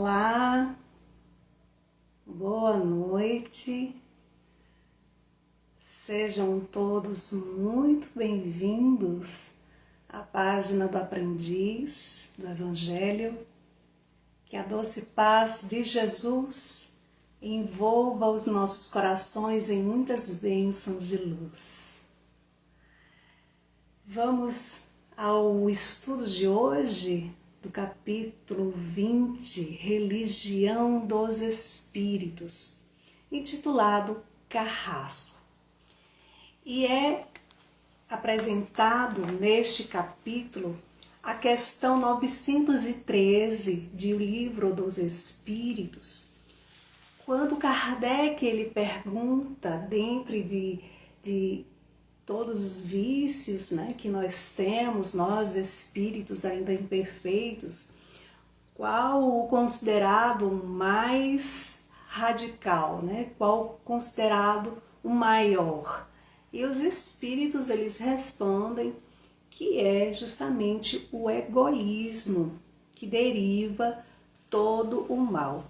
Olá, boa noite, sejam todos muito bem-vindos à página do Aprendiz do Evangelho. Que a doce paz de Jesus envolva os nossos corações em muitas bênçãos de luz. Vamos ao estudo de hoje do capítulo 20, Religião dos Espíritos, intitulado Carrasco. E é apresentado neste capítulo a questão 913 de O Livro dos Espíritos, quando Kardec ele pergunta, dentre de todos os vícios, né, que nós temos, nós espíritos ainda imperfeitos, qual o considerado mais radical, né? Qual considerado o maior? E os espíritos eles respondem que é justamente o egoísmo que deriva todo o mal.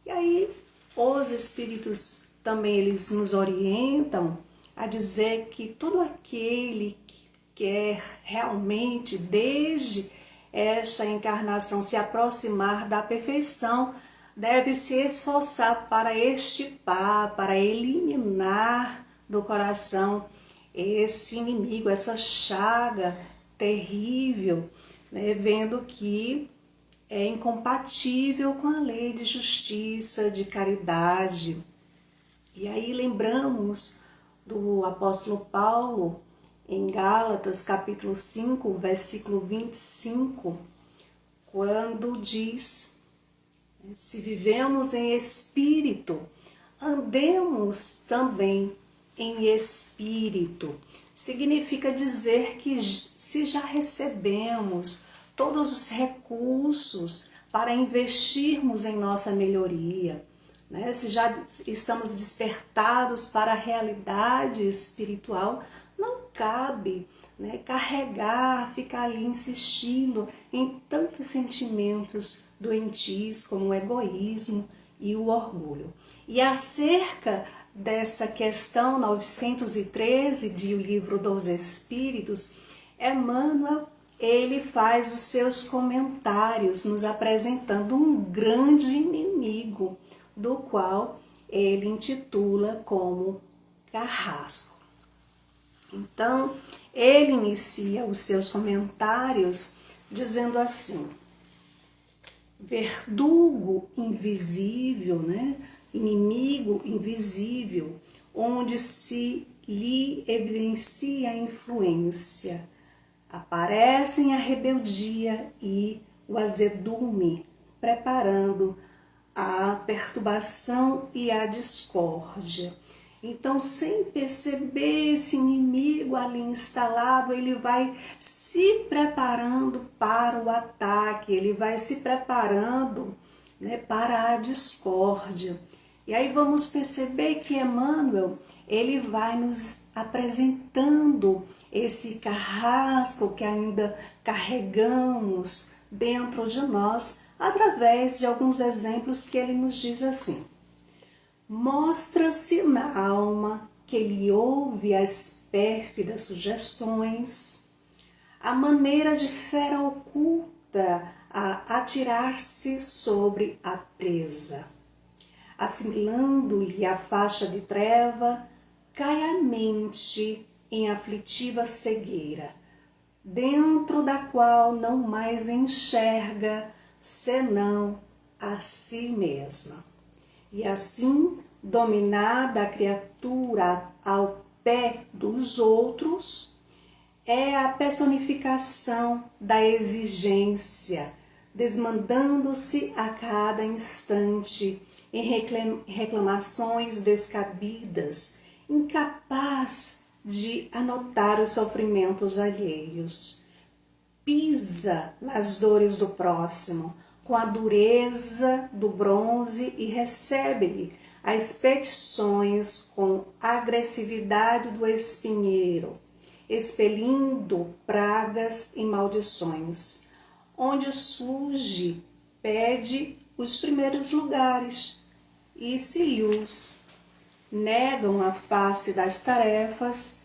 E aí os espíritos também eles nos orientam a dizer que todo aquele que quer realmente, desde esta encarnação, se aproximar da perfeição, deve se esforçar para extirpar, para eliminar do coração esse inimigo, essa chaga terrível, né, vendo que é incompatível com a lei de justiça, de caridade. E aí lembramos do apóstolo Paulo, em Gálatas, capítulo 5, versículo 25, quando diz: se vivemos em espírito, andemos também em espírito. Significa dizer que se já recebemos todos os recursos para investirmos em nossa melhoria, né? Se já estamos despertados para a realidade espiritual, não cabe, né, carregar, ficar ali insistindo em tantos sentimentos doentios como o egoísmo e o orgulho. E acerca dessa questão 913 de O Livro dos Espíritos, Emmanuel ele faz os seus comentários nos apresentando um grande inimigo, do qual ele intitula como Carrasco. Então, ele inicia os seus comentários dizendo assim: verdugo invisível, né? Inimigo invisível, onde se lhe evidencia a influência, aparecem a rebeldia e o azedume, preparando a perturbação e a discórdia. Então, sem perceber esse inimigo ali instalado, ele vai se preparando para o ataque, ele vai se preparando, né, para a discórdia. E aí vamos perceber que Emmanuel, ele vai nos apresentando esse carrasco que ainda carregamos dentro de nós, através de alguns exemplos que ele nos diz assim: mostra-se na alma que lhe ouve as pérfidas sugestões, a maneira de fera oculta a atirar-se sobre a presa. Assimilando-lhe a faixa de treva, cai a mente em aflitiva cegueira, dentro da qual não mais enxerga senão a si mesma. E assim, dominada a criatura ao pé dos outros, é a personificação da exigência, desmandando-se a cada instante em reclamações descabidas, incapaz de anotar os sofrimentos alheios. Pisa nas dores do próximo com a dureza do bronze e recebe-lhe as petições com agressividade do espinheiro, expelindo pragas e maldições. Onde surge, pede os primeiros lugares e se lhes negam a face das tarefas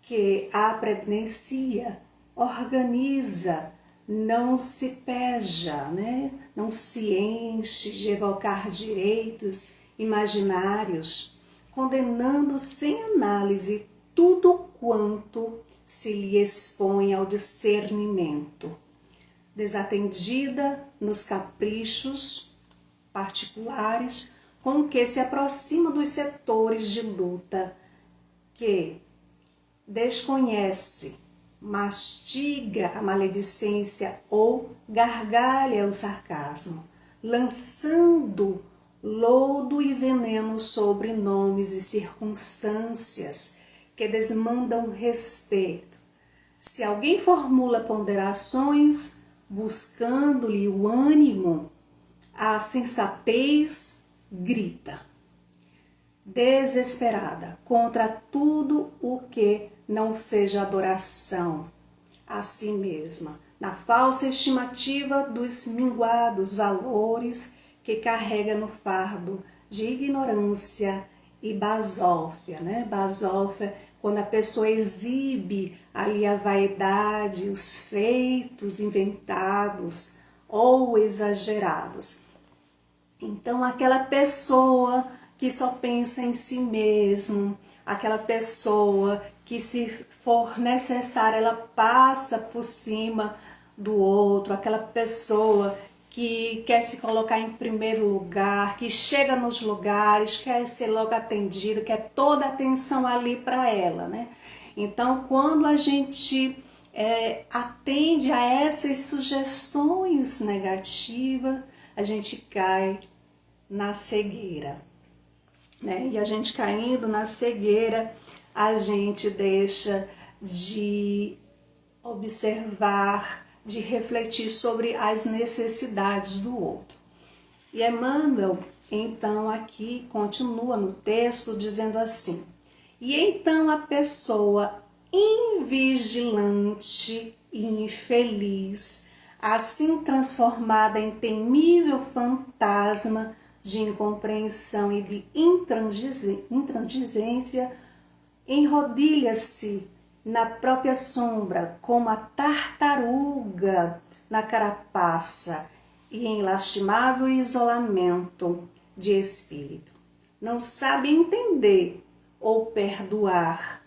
que a previdencia organiza, não se peja, né? Não se enche de evocar direitos imaginários, condenando sem análise tudo quanto se lhe expõe ao discernimento, desatendida nos caprichos particulares com que se aproxima dos setores de luta que desconhece, mastiga a maledicência ou gargalha o sarcasmo, lançando lodo e veneno sobre nomes e circunstâncias que desmandam respeito. Se alguém formula ponderações, buscando-lhe o ânimo, a sensatez grita, desesperada, contra tudo o que não seja adoração a si mesma, na falsa estimativa dos minguados valores que carrega no fardo de ignorância e basófia, né? Basófia, quando a pessoa exibe ali a vaidade, os feitos inventados ou exagerados. Então, aquela pessoa que só pensa em si mesmo, aquela pessoa que, se for necessário, ela passa por cima do outro, aquela pessoa que quer se colocar em primeiro lugar, que chega nos lugares, quer ser logo atendida, quer toda a atenção ali para ela, né? Então, quando a gente atende a essas sugestões negativas, a gente cai na cegueira, né? E a gente caindo na cegueira, a gente deixa de observar, de refletir sobre as necessidades do outro. E Emmanuel, então, aqui continua no texto dizendo assim: e então a pessoa invigilante e infeliz, assim transformada em temível fantasma de incompreensão e de intransigência, enrodilha-se na própria sombra, como a tartaruga na carapaça, e em lastimável isolamento de espírito. Não sabe entender ou perdoar,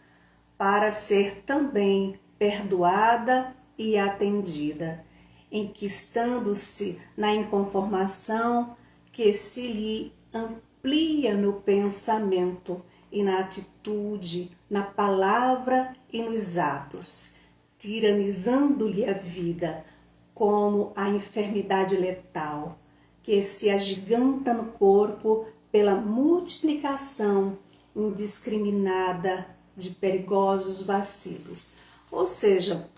para ser também perdoada e atendida, enquistando-se na inconformação que se lhe amplia no pensamento e na atitude, na palavra e nos atos, tiranizando-lhe a vida como a enfermidade letal, que se agiganta no corpo pela multiplicação indiscriminada de perigosos vacilos. Ou seja,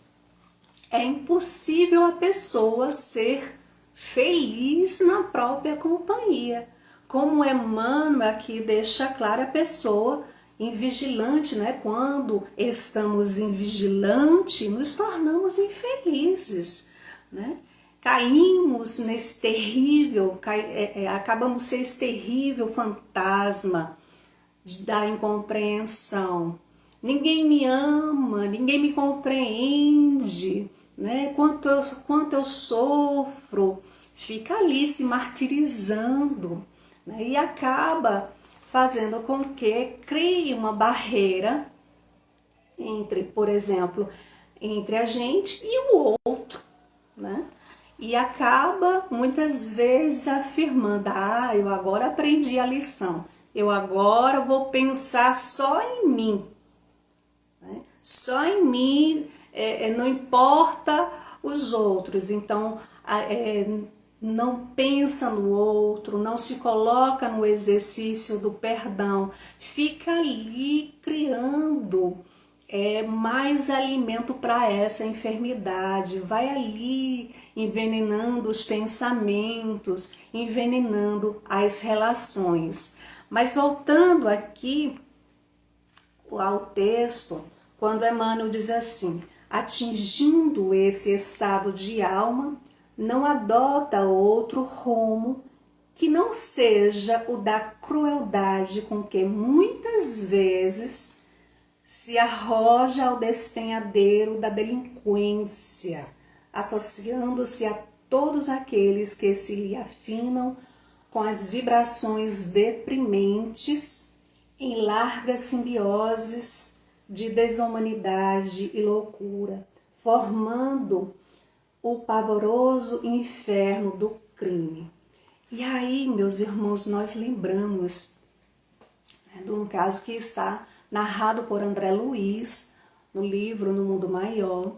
é impossível a pessoa ser feliz na própria companhia. Como Emmanuel aqui deixa claro, a pessoa invigilante, né? Quando estamos invigilante, nos tornamos infelizes, né? Caímos nesse terrível, acabamos ser esse terrível fantasma da incompreensão. Ninguém me ama, ninguém me compreende, né? Quanto eu sofro, fica ali se martirizando, né? E acaba fazendo com que crie uma barreira entre, por exemplo, entre a gente e o outro, né? E acaba muitas vezes afirmando: ah, eu agora aprendi a lição, eu agora vou pensar só em mim, né? Só em mim, não importa os outros. Então, não pensa no outro, não se coloca no exercício do perdão, fica ali criando mais alimento para essa enfermidade, vai ali envenenando os pensamentos, envenenando as relações. Mas voltando aqui ao texto, quando Emmanuel diz assim: atingindo esse estado de alma, não adota outro rumo que não seja o da crueldade com que muitas vezes se arroja ao despenhadeiro da delinquência, associando-se a todos aqueles que se lhe afinam com as vibrações deprimentes em largas simbioses de desumanidade e loucura, formando o pavoroso inferno do crime. E aí, meus irmãos, nós lembramos, né, de um caso que está narrado por André Luiz no livro No Mundo Maior,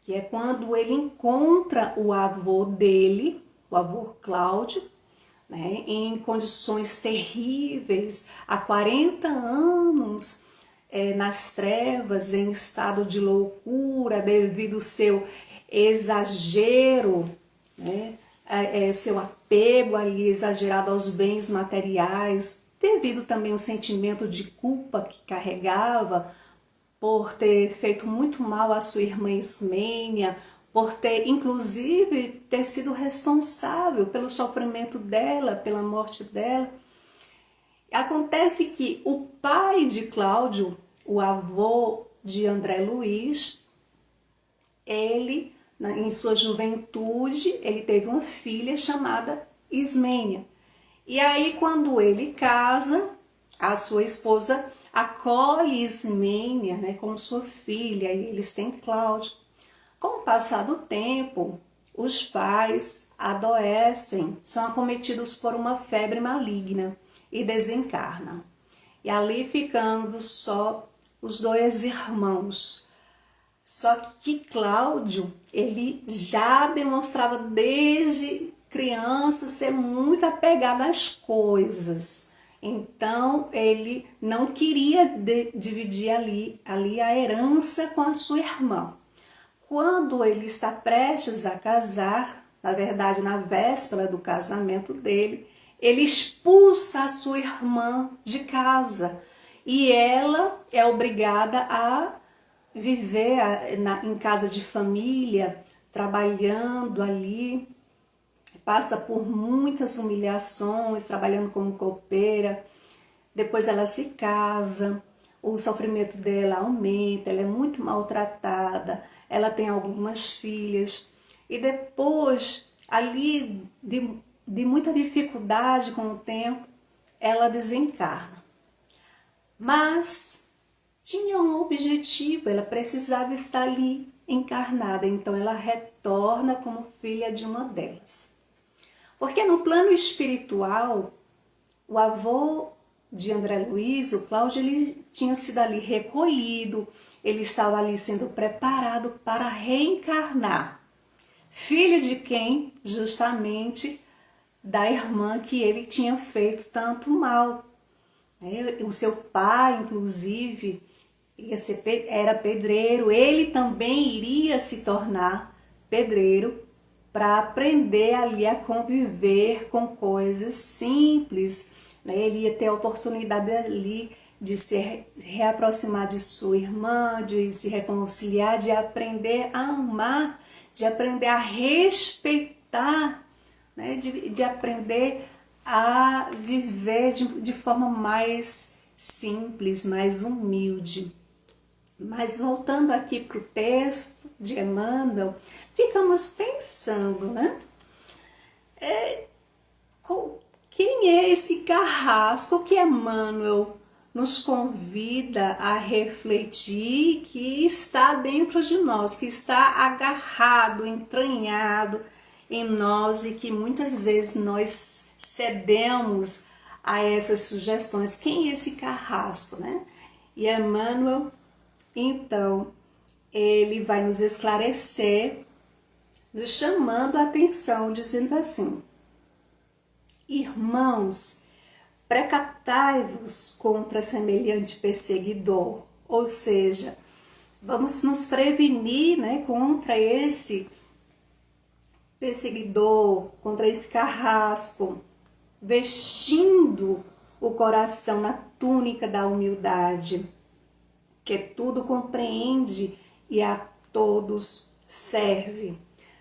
que é quando ele encontra o avô dele, o avô Cláudio, né, em condições terríveis, há 40 anos, nas trevas, em estado de loucura, devido ao seu exagero, né, seu apego ali exagerado aos bens materiais, devido também ao sentimento de culpa que carregava por ter feito muito mal à sua irmã Ismênia, por ter, inclusive, ter sido responsável pelo sofrimento dela, pela morte dela. Acontece que o pai de Cláudio, o avô de André Luiz, ele, em sua juventude, ele teve uma filha chamada Ismênia. E aí, quando ele casa, a sua esposa acolhe Ismênia, né, como sua filha, e eles têm Cláudio. Com o passar do tempo, os pais adoecem, são acometidos por uma febre maligna e desencarnam. E ali ficando só os dois irmãos. Só que Cláudio, ele já demonstrava desde criança ser muito apegado às coisas. Então, ele não queria dividir ali a herança com a sua irmã. Quando ele está prestes a casar, na verdade, na véspera do casamento dele, ele expulsa a sua irmã de casa e ela é obrigada a viver em casa de família, trabalhando ali, passa por muitas humilhações, trabalhando como copeira. Depois ela se casa, o sofrimento dela aumenta, ela é muito maltratada, ela tem algumas filhas. E depois, ali, de muita dificuldade com o tempo, ela desencarna. Mas tinha um objetivo, ela precisava estar ali encarnada, então ela retorna como filha de uma delas. Porque no plano espiritual, o avô de André Luiz, o Cláudio, ele tinha sido ali recolhido, ele estava ali sendo preparado para reencarnar. Filho de quem? Justamente da irmã que ele tinha feito tanto mal. O seu pai, inclusive, era pedreiro, ele também iria se tornar pedreiro para aprender ali a conviver com coisas simples, né? Ele ia ter a oportunidade ali de se reaproximar de sua irmã, de se reconciliar, de aprender a amar, de aprender a respeitar, né? De aprender a viver de forma mais simples, mais humilde. Mas voltando aqui para o texto de Emmanuel, ficamos pensando, né? Quem é esse carrasco que Emmanuel nos convida a refletir, que está dentro de nós, que está agarrado, entranhado em nós e que muitas vezes nós cedemos a essas sugestões? Quem é esse carrasco, né? E Emmanuel, então, ele vai nos esclarecer, nos chamando a atenção, dizendo assim: irmãos, precatai-vos contra semelhante perseguidor, ou seja, vamos nos prevenir, né, contra esse perseguidor, contra esse carrasco, vestindo o coração na túnica da humildade, que tudo compreende e a todos serve,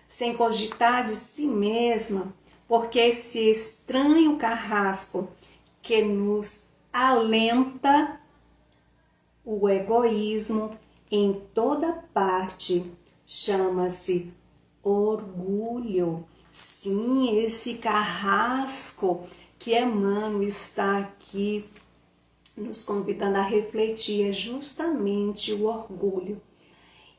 sem cogitar de si mesma, porque esse estranho carrasco que nos alenta o egoísmo em toda parte chama-se orgulho. Sim, esse carrasco que Emmanuel está aqui nos convidando a refletir é justamente o orgulho.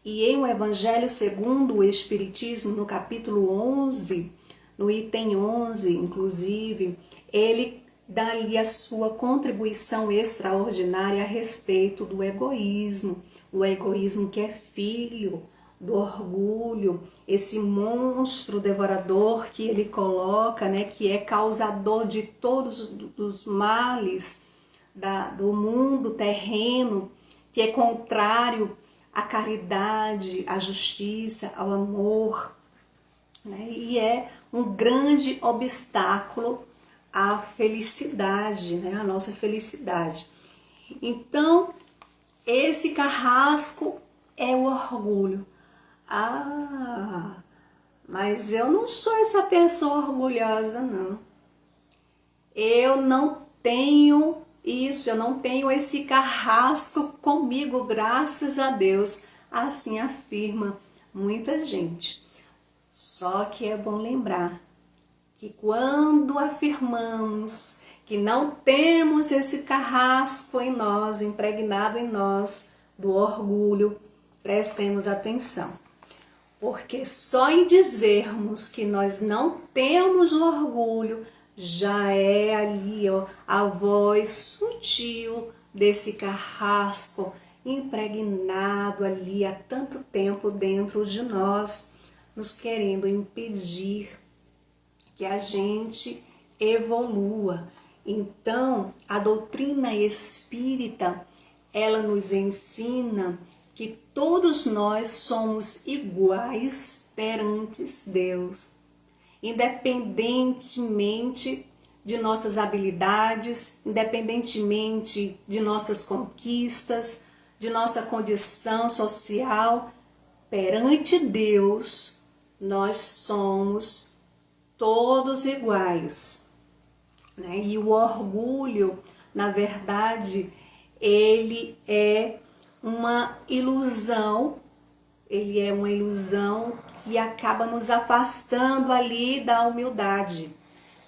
E em o Evangelho segundo o Espiritismo, no capítulo 11, no item 11, inclusive, ele dá-lhe a sua contribuição extraordinária a respeito do egoísmo. O egoísmo que é filho do orgulho, esse monstro devorador que ele coloca, né, que é causador de todos os males do mundo terreno, que é contrário à caridade, à justiça, ao amor, né, e é um grande obstáculo à felicidade, né, à nossa felicidade. Então, esse carrasco é o orgulho. Ah, mas eu não sou essa pessoa orgulhosa, não. Eu não tenho isso, eu não tenho esse carrasco comigo, graças a Deus. Assim afirma muita gente. Só que é bom lembrar que quando afirmamos que não temos esse carrasco em nós, impregnado em nós, do orgulho, prestemos atenção. Porque só em dizermos que nós não temos o orgulho, já é ali a voz sutil desse carrasco impregnado ali há tanto tempo dentro de nós, nos querendo impedir que a gente evolua. Então, a doutrina espírita, ela nos ensina que todos nós somos iguais perante Deus, independentemente de nossas habilidades, independentemente de nossas conquistas, de nossa condição social, perante Deus, nós somos todos iguais, né? E o orgulho, na verdade, ele é uma ilusão, que acaba nos afastando ali da humildade,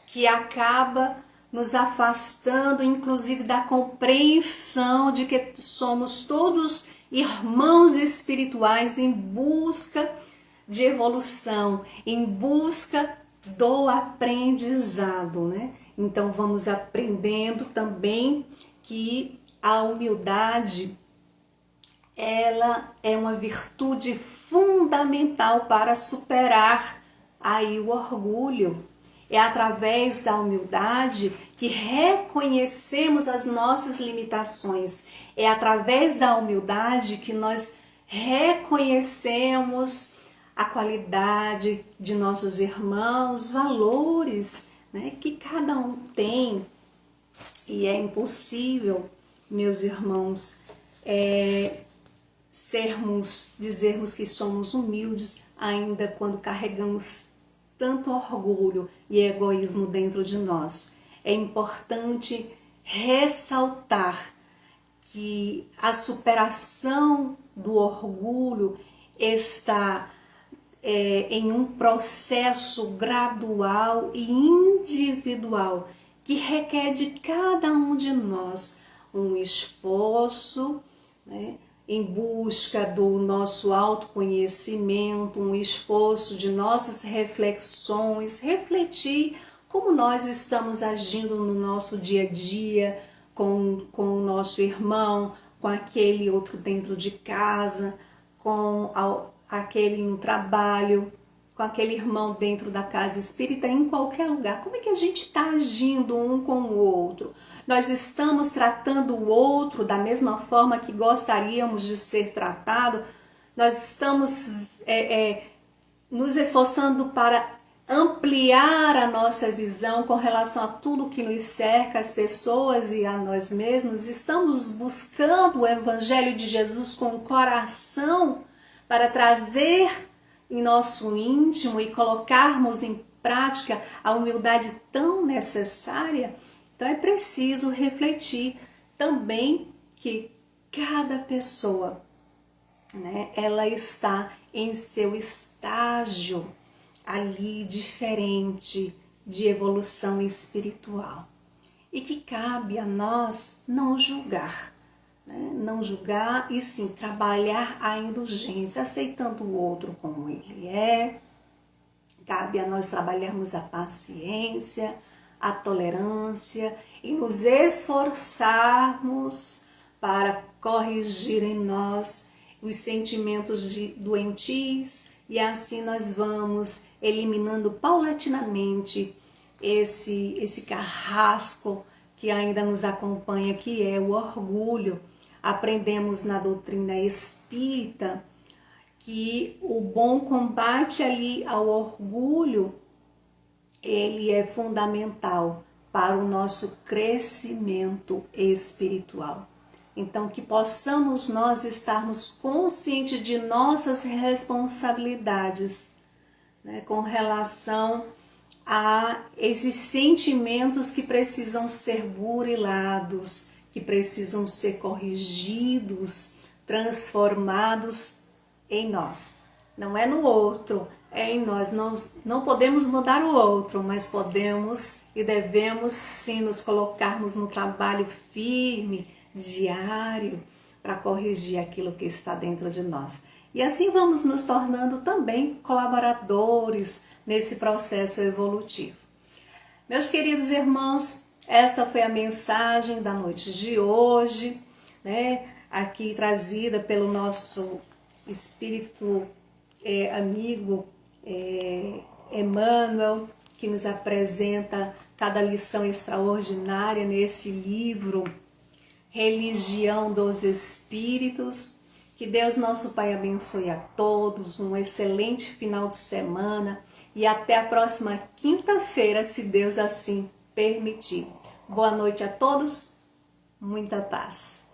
que acaba nos afastando, inclusive, da compreensão de que somos todos irmãos espirituais em busca de evolução, em busca do aprendizado, né? Então vamos aprendendo também que a humildade, ela é uma virtude fundamental para superar aí o orgulho. É através da humildade que reconhecemos as nossas limitações. É através da humildade que nós reconhecemos a qualidade de nossos irmãos, valores, né, que cada um tem. E é impossível, meus irmãos, dizermos que somos humildes ainda quando carregamos tanto orgulho e egoísmo dentro de nós. É importante ressaltar que a superação do orgulho está em um processo gradual e individual que requer de cada um de nós um esforço, né, em busca do nosso autoconhecimento, um esforço de nossas reflexões, refletir como nós estamos agindo no nosso dia a dia com o nosso irmão, com aquele outro dentro de casa, com aquele no trabalho, com aquele irmão dentro da casa espírita, em qualquer lugar. Como é que a gente está agindo um com o outro? Nós estamos tratando o outro da mesma forma que gostaríamos de ser tratado? Nós estamos nos esforçando para ampliar a nossa visão com relação a tudo que nos cerca, as pessoas e a nós mesmos? Estamos buscando o Evangelho de Jesus com o coração para trazer em nosso íntimo e colocarmos em prática a humildade tão necessária, então é preciso refletir também que cada pessoa, né, ela está em seu estágio ali diferente de evolução espiritual. E que cabe a nós não julgar, né? Não julgar e sim trabalhar a indulgência, aceitando o outro como ele é. Cabe a nós trabalharmos a paciência, a tolerância e nos esforçarmos para corrigir em nós os sentimentos doentios e assim nós vamos eliminando paulatinamente esse carrasco que ainda nos acompanha, que é o orgulho. Aprendemos na doutrina espírita que o bom combate ali ao orgulho, ele é fundamental para o nosso crescimento espiritual. Então, que possamos nós estarmos conscientes de nossas responsabilidades, né, com relação a esses sentimentos que precisam ser burilados, que precisam ser corrigidos, transformados em nós. Não é no outro, é em nós. Nós não podemos mudar o outro, mas podemos e devemos sim nos colocarmos no trabalho firme, diário, para corrigir aquilo que está dentro de nós. E assim vamos nos tornando também colaboradores nesse processo evolutivo. Meus queridos irmãos, esta foi a mensagem da noite de hoje, né? Aqui trazida pelo nosso espírito amigo Emmanuel, que nos apresenta cada lição extraordinária nesse livro Religião dos Espíritos. Que Deus nosso Pai abençoe a todos, um excelente final de semana e até a próxima quinta-feira, se Deus assim permitir. Boa noite a todos, muita paz.